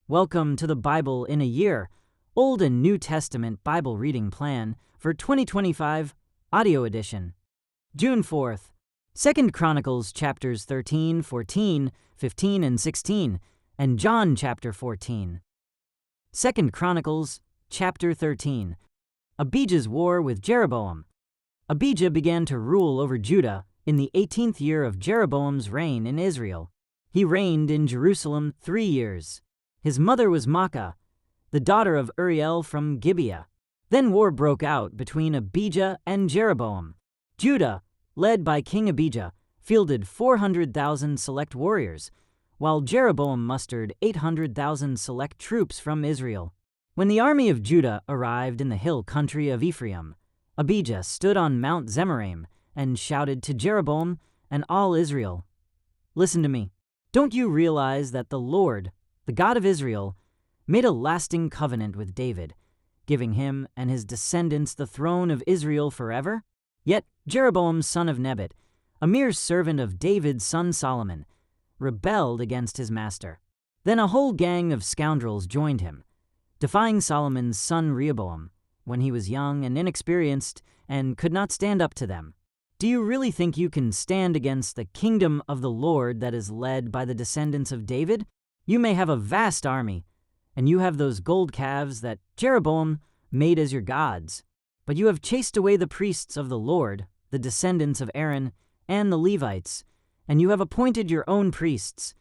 Welcome to the Bible in a Year, Old and New Testament Bible Reading Plan for 2025, Audio Edition. June 4th, 2 Chronicles chapters 13, 14, 15, and 16, and John chapter 14. 2 Chronicles chapter 13. Abijah's war with Jeroboam. Abijah began to rule over Judah in the 18th year of Jeroboam's reign in Israel. He reigned in Jerusalem 3 years. His mother was Maacah, the daughter of Uriel from Gibeah. Then war broke out between Abijah and Jeroboam. Judah, led by King Abijah, fielded 400,000 select warriors, while Jeroboam mustered 800,000 select troops from Israel. When the army of Judah arrived in the hill country of Ephraim, Abijah stood on Mount Zemaraim and shouted to Jeroboam and all Israel, "Listen to me. Don't you realize that the Lord, the God of Israel, made a lasting covenant with David, giving him and his descendants the throne of Israel forever? Yet Jeroboam son of Nebat, a mere servant of David's son Solomon, rebelled against his master. Then a whole gang of scoundrels joined him, defying Solomon's son Rehoboam when he was young and inexperienced and could not stand up to them. Do you really think you can stand against the kingdom of the Lord that is led by the descendants of David? You may have a vast army, and you have those gold calves that Jeroboam made as your gods, but you have chased away the priests of the Lord, the descendants of Aaron, and the Levites, and you have appointed your own priests,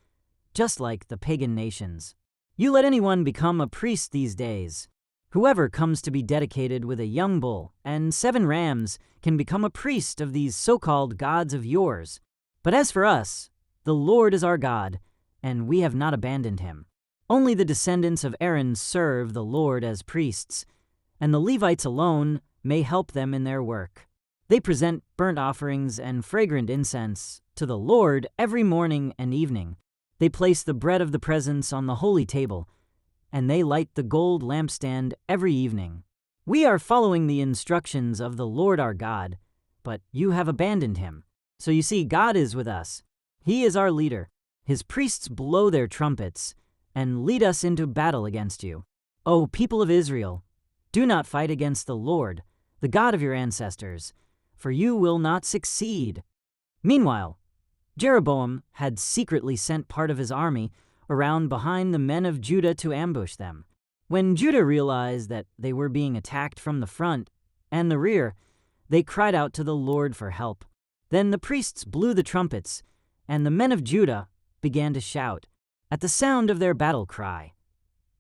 just like the pagan nations. You let anyone become a priest these days. Whoever comes to be dedicated with a young bull and 7 rams can become a priest of these so-called gods of yours. But as for us, the Lord is our God, and we have not abandoned him. Only the descendants of Aaron serve the Lord as priests, and the Levites alone may help them in their work. They present burnt offerings and fragrant incense to the Lord every morning and evening. They place the bread of the presence on the holy table, and they light the gold lampstand every evening. We are following the instructions of the Lord our God, but you have abandoned him. So you see, God is with us. He is our leader. His priests blow their trumpets and lead us into battle against you. O people of Israel, do not fight against the Lord, the God of your ancestors, for you will not succeed." Meanwhile, Jeroboam had secretly sent part of his army around behind the men of Judah to ambush them. When Judah realized that they were being attacked from the front and the rear, they cried out to the Lord for help. Then the priests blew the trumpets, and the men of Judah began to shout. At the sound of their battle cry,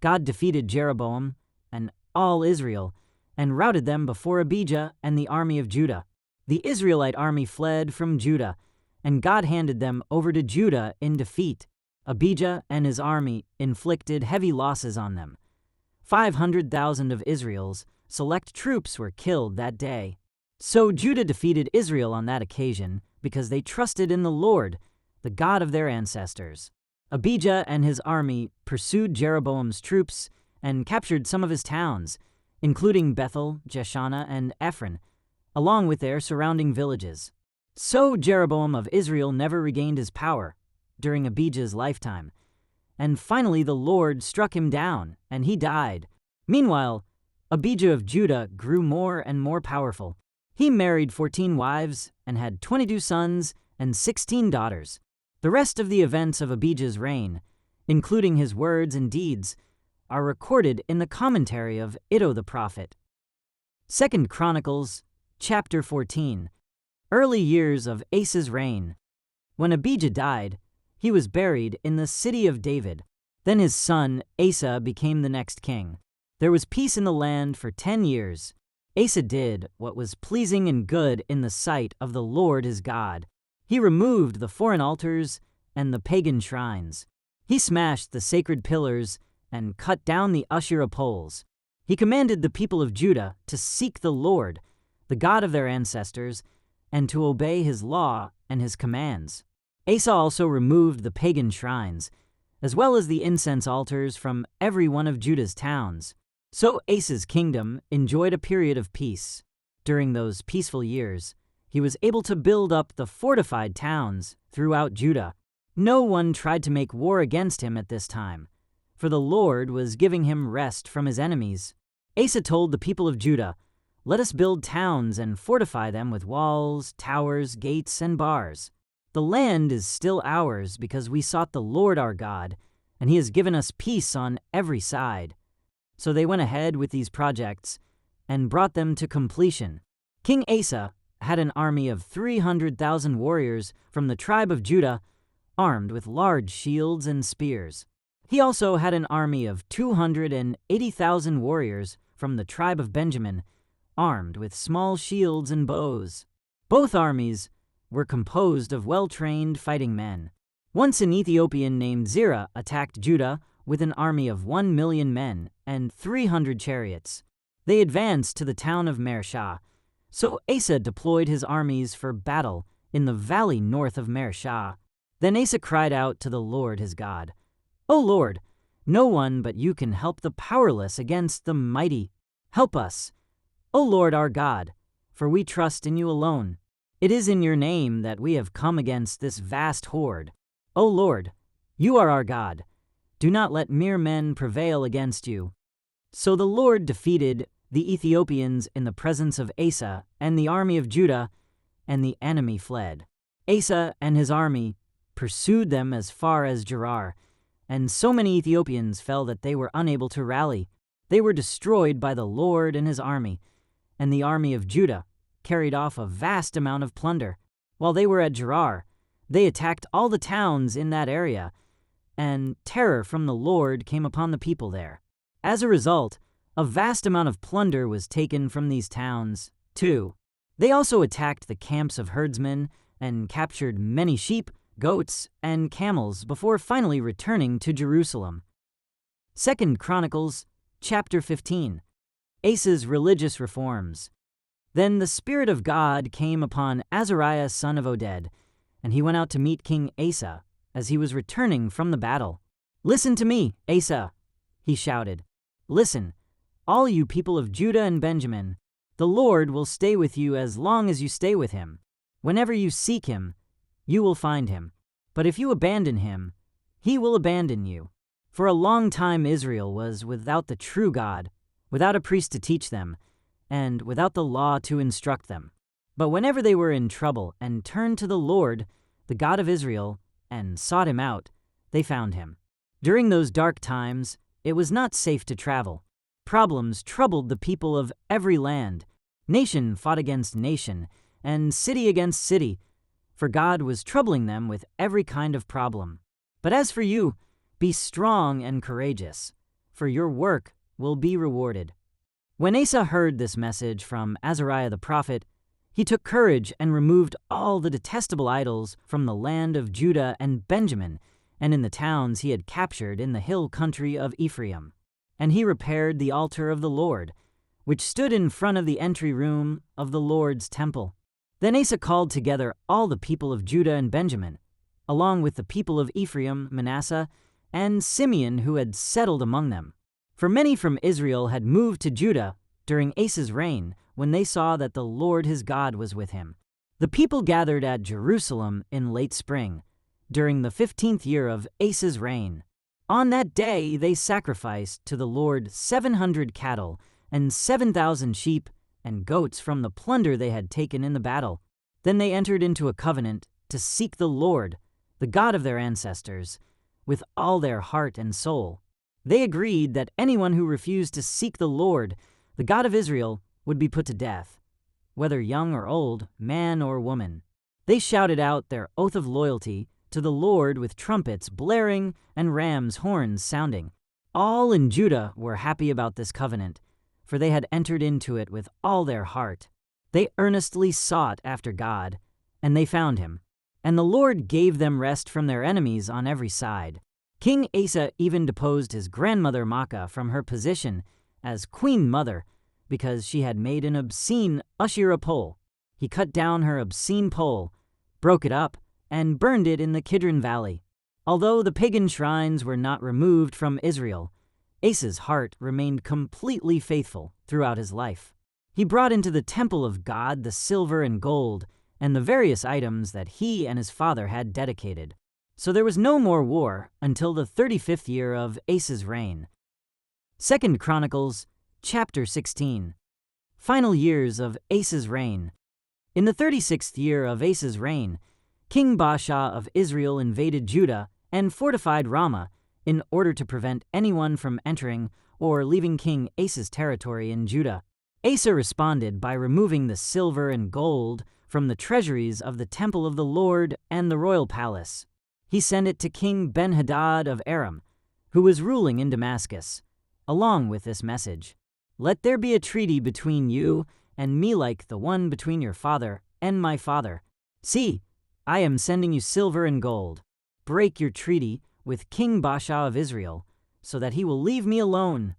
God defeated Jeroboam and all Israel and routed them before Abijah and the army of Judah. The Israelite army fled from Judah, and God handed them over to Judah in defeat. Abijah and his army inflicted heavy losses on them. 500,000 of Israel's select troops were killed that day. So Judah defeated Israel on that occasion because they trusted in the Lord, the God of their ancestors. Abijah and his army pursued Jeroboam's troops and captured some of his towns, including Bethel, Jeshanah, and Ephron, along with their surrounding villages. So Jeroboam of Israel never regained his power during Abijah's lifetime, and finally the Lord struck him down, and he died. Meanwhile, Abijah of Judah grew more and more powerful. He married 14 wives and had 22 sons and 16 daughters. The rest of the events of Abijah's reign, including his words and deeds, are recorded in the commentary of Iddo the prophet. 2 Chronicles chapter 14. Early years of Asa's reign. When Abijah died, he was buried in the city of David. Then his son Asa became the next king. There was peace in the land for 10 years. Asa did what was pleasing and good in the sight of the Lord his God. He removed the foreign altars and the pagan shrines. He smashed the sacred pillars and cut down the Asherah poles. He commanded the people of Judah to seek the Lord, the God of their ancestors, and to obey his law and his commands. Asa also removed the pagan shrines, as well as the incense altars from every one of Judah's towns. So Asa's kingdom enjoyed a period of peace. During those peaceful years, he was able to build up the fortified towns throughout Judah. No one tried to make war against him at this time, for the Lord was giving him rest from his enemies. Asa told the people of Judah, "Let us build towns and fortify them with walls, towers, gates, and bars. The land is still ours because we sought the Lord our God, and he has given us peace on every side." So they went ahead with these projects and brought them to completion. King Asa had an army of 300,000 warriors from the tribe of Judah, armed with large shields and spears. He also had an army of 280,000 warriors from the tribe of Benjamin, armed with small shields and bows. Both armies were composed of well-trained fighting men. Once an Ethiopian named Zerah attacked Judah with an army of 1 million men and 300 chariots. They advanced to the town of Mareshah, so Asa deployed his armies for battle in the valley north of Mareshah. Then Asa cried out to the Lord his God, "O Lord, no one but you can help the powerless against the mighty. Help us, O Lord our God, for we trust in you alone. It is in your name that we have come against this vast horde. O Lord, you are our God. Do not let mere men prevail against you." So the Lord defeated the Ethiopians in the presence of Asa and the army of Judah, and the enemy fled. Asa and his army pursued them as far as Gerar, and so many Ethiopians fell that they were unable to rally. They were destroyed by the Lord and his army, and the army of Judah carried off a vast amount of plunder. While they were at Gerar, they attacked all the towns in that area, and terror from the Lord came upon the people there. As a result, a vast amount of plunder was taken from these towns, too. They also attacked the camps of herdsmen and captured many sheep, goats, and camels before finally returning to Jerusalem. 2 Chronicles chapter 15. Asa's religious reforms. Then the Spirit of God came upon Azariah son of Oded, and he went out to meet King Asa as he was returning from the battle. "Listen to me, Asa," he shouted. "Listen, all you people of Judah and Benjamin. The Lord will stay with you as long as you stay with him. Whenever you seek him, you will find him. But if you abandon him, he will abandon you. For a long time Israel was without the true God, without a priest to teach them, and without the law to instruct them. But whenever they were in trouble and turned to the Lord, the God of Israel, and sought him out, they found him. During those dark times, it was not safe to travel. Problems troubled the people of every land. Nation fought against nation, and city against city, for God was troubling them with every kind of problem. But as for you, be strong and courageous, for your work will be rewarded." When Asa heard this message from Azariah the prophet, he took courage and removed all the detestable idols from the land of Judah and Benjamin, and in the towns he had captured in the hill country of Ephraim. And he repaired the altar of the Lord, which stood in front of the entry room of the Lord's temple. Then Asa called together all the people of Judah and Benjamin, along with the people of Ephraim, Manasseh, and Simeon who had settled among them. For many from Israel had moved to Judah during Asa's reign when they saw that the Lord his God was with him. The people gathered at Jerusalem in late spring, during the 15th year of Asa's reign. On that day they sacrificed to the Lord 700 cattle and 7,000 sheep and goats from the plunder they had taken in the battle. Then they entered into a covenant to seek the Lord, the God of their ancestors, with all their heart and soul. They agreed that anyone who refused to seek the Lord, the God of Israel, would be put to death, whether young or old, man or woman. They shouted out their oath of loyalty to the Lord with trumpets blaring and rams' horns sounding. All in Judah were happy about this covenant, for they had entered into it with all their heart. They earnestly sought after God, and they found him. And the Lord gave them rest from their enemies on every side. King Asa even deposed his grandmother Maacah from her position as queen mother because she had made an obscene Asherah pole. He cut down her obscene pole, broke it up, and burned it in the Kidron Valley. Although the pagan shrines were not removed from Israel, Asa's heart remained completely faithful throughout his life. He brought into the temple of God the silver and gold and the various items that he and his father had dedicated. So there was no more war until the 35th year of Asa's reign. 2 Chronicles chapter 16. Final years of Asa's reign. In the 36th year of Asa's reign, King Baasha of Israel invaded Judah and fortified Ramah in order to prevent anyone from entering or leaving King Asa's territory in Judah. Asa responded by removing the silver and gold from the treasuries of the temple of the Lord and the royal palace. He sent it to King Ben-Hadad of Aram, who was ruling in Damascus, along with this message: "Let there be a treaty between you and me like the one between your father and my father. See, I am sending you silver and gold. Break your treaty with King Baasha of Israel, so that he will leave me alone."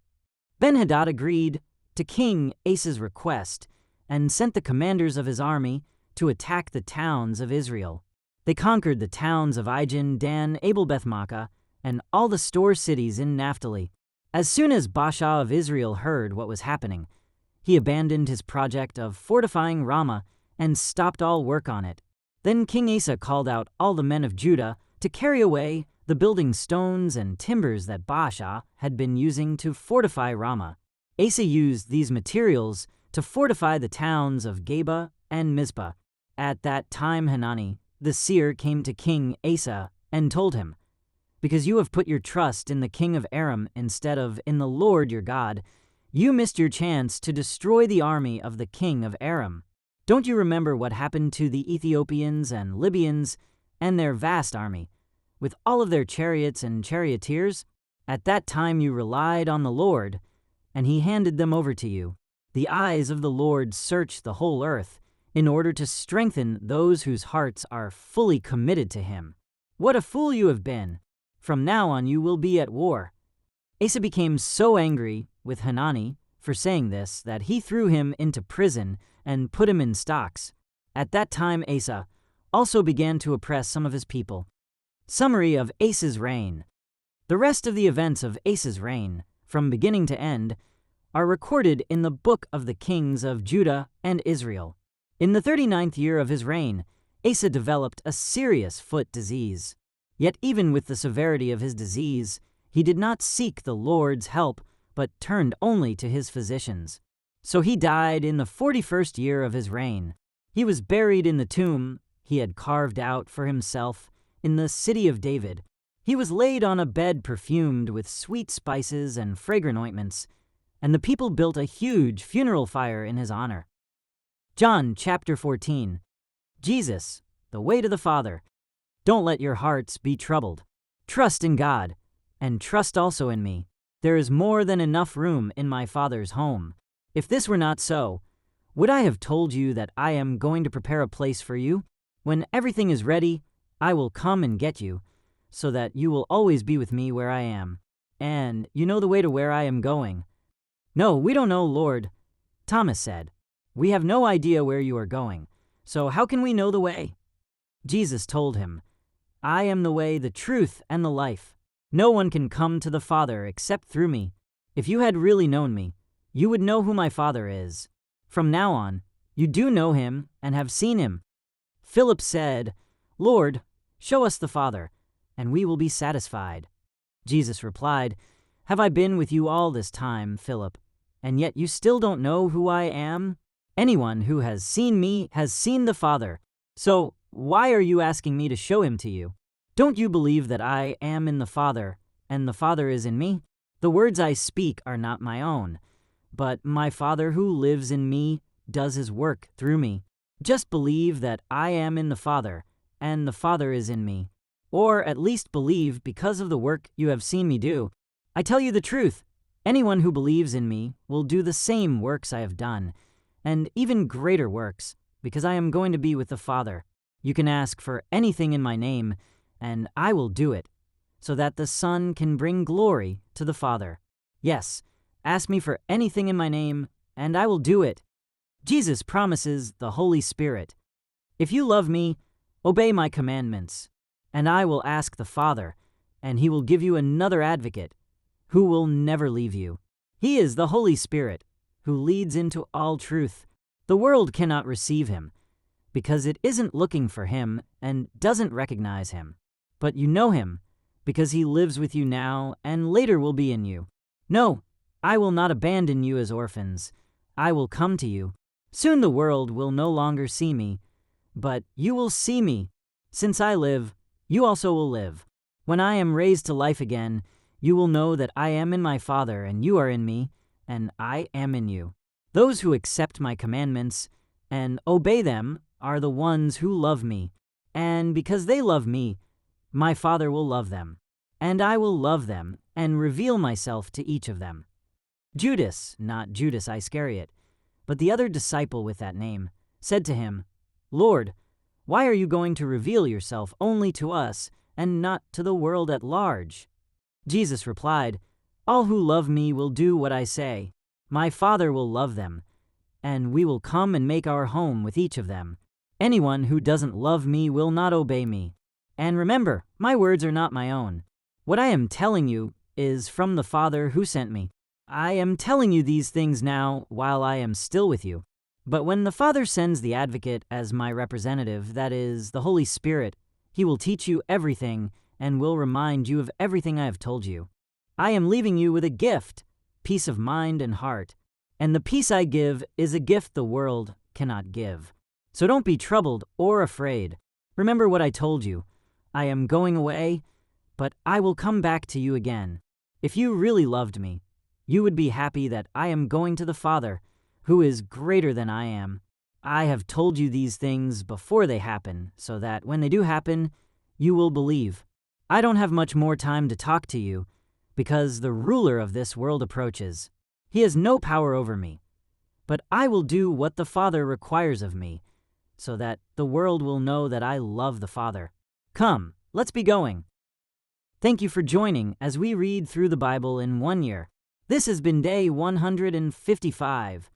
Ben-Hadad agreed to King Asa's request and sent the commanders of his army to attack the towns of Israel. They conquered the towns of Ijon, Dan, Abel-Beth-Maachah, and all the store cities in Naphtali. As soon as Baasha of Israel heard what was happening, he abandoned his project of fortifying Ramah and stopped all work on it. Then King Asa called out all the men of Judah to carry away the building stones and timbers that Baasha had been using to fortify Ramah. Asa used these materials to fortify the towns of Geba and Mizpah. At that time Hanani, the seer, came to King Asa and told him, "Because you have put your trust in the king of Aram instead of in the Lord your God, you missed your chance to destroy the army of the king of Aram. Don't you remember what happened to the Ethiopians and Libyans and their vast army, with all of their chariots and charioteers? At that time you relied on the Lord, and he handed them over to you. The eyes of the Lord search the whole earth in order to strengthen those whose hearts are fully committed to him. What a fool you have been! From now on you will be at war." Asa became so angry with Hanani for saying this that he threw him into prison and put him in stocks. At that time Asa also began to oppress some of his people. Summary of Asa's reign. The rest of the events of Asa's reign, from beginning to end, are recorded in the book of the kings of Judah and Israel. In the 39th year of his reign, Asa developed a serious foot disease. Yet even with the severity of his disease, he did not seek the Lord's help, but turned only to his physicians. So he died in the 41st year of his reign. He was buried in the tomb he had carved out for himself in the city of David. He was laid on a bed perfumed with sweet spices and fragrant ointments, and the people built a huge funeral fire in his honor. John chapter 14. Jesus, the way to the Father. Don't let your hearts be troubled. Trust in God, and trust also in me. There is more than enough room in my Father's home. If this were not so, would I have told you that I am going to prepare a place for you? When everything is ready, I will come and get you, so that you will always be with me where I am. And you know the way to where I am going." "No, we don't know, Lord," Thomas said. "We have no idea where you are going, so how can we know the way?" Jesus told him, "I am the way, the truth, and the life. No one can come to the Father except through me. If you had really known me, you would know who my Father is. From now on, you do know him and have seen him." Philip said, "Lord, show us the Father, and we will be satisfied." Jesus replied, "Have I been with you all this time, Philip, and yet you still don't know who I am? Anyone who has seen me has seen the Father. So why are you asking me to show him to you? Don't you believe that I am in the Father, and the Father is in me? The words I speak are not my own, but my Father who lives in me does his work through me. Just believe that I am in the Father, and the Father is in me. Or at least believe because of the work you have seen me do. I tell you the truth, anyone who believes in me will do the same works I have done, and even greater works, because I am going to be with the Father. You can ask for anything in my name, and I will do it, so that the Son can bring glory to the Father. Yes, ask me for anything in my name, and I will do it." Jesus promises the Holy Spirit. "If you love me, obey my commandments, and I will ask the Father, and he will give you another advocate, who will never leave you. He is the Holy Spirit, who leads into all truth. The world cannot receive him, because it isn't looking for him and doesn't recognize him. but you know him, because he lives with you now and later will be in you. No, I will not abandon you as orphans. I will come to you. Soon the world will no longer see me, but you will see me. Since I live, you also will live. When I am raised to life again, you will know that I am in my Father, and you are in me, and I am in you. Those who accept my commandments and obey them are the ones who love me, and because they love me, my Father will love them, and I will love them and reveal myself to each of them. Judas, not Judas Iscariot, but the other disciple with that name, said to him, Lord, why are you going to reveal yourself only to us and not to the world at large? Jesus replied, All who love me will do what I say. My Father will love them, and we will come and make our home with each of them. Anyone who doesn't love me will not obey me. And remember, my words are not my own. What I am telling you is from the Father who sent me. I am telling you these things now while I am still with you. But when the Father sends the Advocate as my representative, that is, the Holy Spirit, he will teach you everything and will remind you of everything I have told you. I am leaving you with a gift, peace of mind and heart. And the peace I give is a gift the world cannot give. So don't be troubled or afraid. Remember what I told you. I am going away, but I will come back to you again. If you really loved me, you would be happy that I am going to the Father, who is greater than I am. I have told you these things before they happen, so that when they do happen, you will believe. I don't have much more time to talk to you, because the ruler of this world approaches. He has no power over me, but I will do what the Father requires of me, so that the world will know that I love the Father. Come, let's be going. Thank you for joining as we read through the Bible in 1 year. This has been day 155.